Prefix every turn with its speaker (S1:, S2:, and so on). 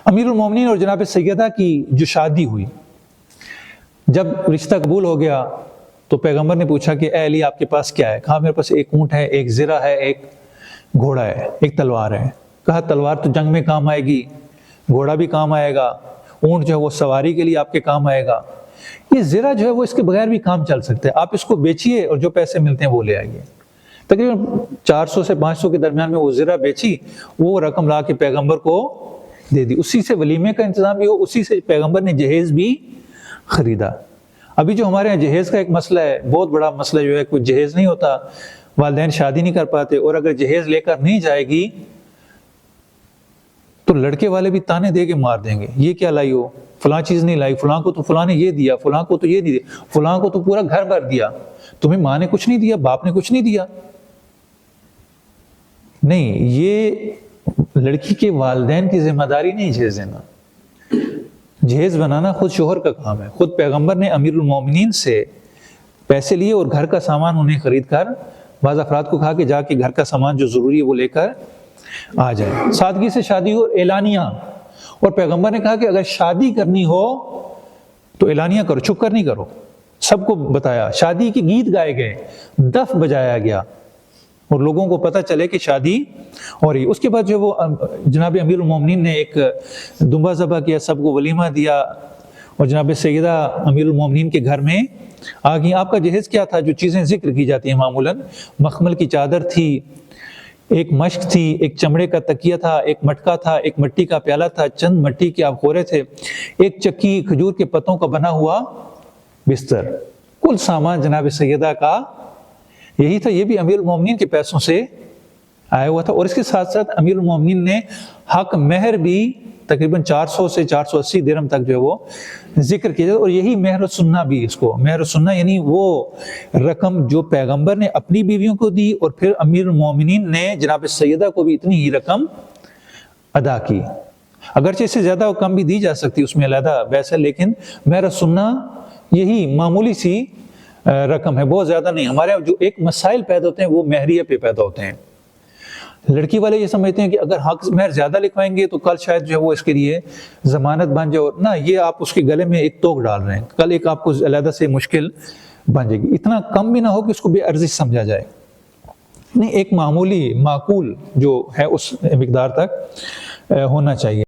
S1: امیر المومنین اور جناب سیدہ کی جو شادی ہوئی، جب رشتہ قبول ہو گیا تو پیغمبر نے پوچھا کہ اے علی آپ کے پاس کیا ہے؟ کہا میرے پاس ایک اونٹ ہے، ایک زرہ ہے، ایک گھوڑا ہے، ایک تلوار ہے۔ کہا تلوار تو جنگ میں کام آئے گی، گھوڑا بھی کام آئے گا، اونٹ جو ہے وہ سواری کے لیے آپ کے کام آئے گا، یہ زرہ جو ہے وہ اس کے بغیر بھی کام چل سکتے ہیں، آپ اس کو بیچیے اور جو پیسے ملتے ہیں وہ لے آئیے۔ تقریباً 400 سے 500 کے درمیان میں وہ زرہ بیچی، وہ رقم لا کے پیغمبر کو دے دی، اسی سے ولیمے کا انتظام بھی ہو، اسی سے پیغمبر نے جہیز بھی خریدا۔ ابھی جو ہمارے یہاں جہیز کا ایک مسئلہ ہے، بہت بڑا مسئلہ جو ہے، کوئی جہیز نہیں ہوتا، والدین شادی نہیں کر پاتے، اور اگر جہیز لے کر نہیں جائے گی تو لڑکے والے بھی تانے دے کے مار دیں گے، یہ کیا لائی ہو، فلاں چیز نہیں لائی، فلاں کو تو فلاں نے یہ دیا، فلاں کو تو یہ نہیں دیا، فلاں کو تو پورا گھر بھر دیا، تمہیں ماں نے کچھ نہیں دیا، باپ نے کچھ نہیں دیا۔ نہیں، یہ لڑکی کے والدین کی ذمہ داری نہیں جہیز دینا، جہیز بنانا خود شوہر کا کام ہے۔ خود پیغمبر نے امیر المومنین سے پیسے لیے اور گھر کا سامان انہیں خرید کر بعض افراد کو کہا کہ جا کے گھر کا سامان جو ضروری ہے وہ لے کر آ جائے۔ سادگی سے شادی ہو، اعلانیہ، اور پیغمبر نے کہا کہ اگر شادی کرنی ہو تو اعلانیہ کرو، چھپ کر نہیں کرو، سب کو بتایا، شادی کے گیت گائے گئے، دف بجایا گیا اور لوگوں کو پتہ چلے کہ شادی ہو رہی ہے۔ اس کے بعد جو وہ جناب امیر المومنین نے ایک دمبا ذبح کیا، سب کو ولیمہ دیا، اور جناب سیدہ امیر المومنین کے گھر میں آ گئی۔ آپ کا جہیز کیا تھا؟ جو چیزیں ذکر کی جاتی ہیں معمولاً، مخمل کی چادر تھی، ایک مشک تھی، ایک چمڑے کا تکیہ تھا، ایک مٹکا تھا، ایک مٹی کا پیالہ تھا، چند مٹی کے آبخورے تھے، ایک چکی کھجور کے پتوں کا بنا ہوا بستر۔ کل سامان جناب سیدہ کا یہی تھا، یہ بھی امیر المومنین کے پیسوں سے آیا ہوا تھا۔ اور اس کے ساتھ ساتھ امیر المومنین نے حق مہر بھی تقریباً 400 سے 480 درہم تک جو ہے وہ ذکر کیا جاتا، اور یہی مہر السنہ بھی، اس کو مہر السنہ یعنی وہ رقم جو پیغمبر نے اپنی بیویوں کو دی، اور پھر امیر المومنین نے جناب سیدہ کو بھی اتنی ہی رقم ادا کی۔ اگرچہ اس سے زیادہ و کم بھی دی جا سکتی، اس میں علیحدہ بحث ہے، لیکن مہر السنہ یہی معمولی سی رقم ہے، بہت زیادہ نہیں۔ ہمارے جو ایک مسائل پیدا ہوتے ہیں وہ مہریہ پہ پیدا ہوتے ہیں۔ لڑکی والے یہ سمجھتے ہیں کہ اگر حق مہر زیادہ لکھوائیں گے تو کل شاید جو ہے وہ اس کے لیے ضمانت بن جائے، نہ، یہ آپ اس کے گلے میں ایک توق ڈال رہے ہیں، کل ایک آپ کو علیحدہ سے مشکل بن جائے گی۔ اتنا کم بھی نہ ہو کہ اس کو بے ارزش سمجھا جائے، نہیں، ایک معمولی معقول جو ہے اس مقدار تک ہونا چاہیے۔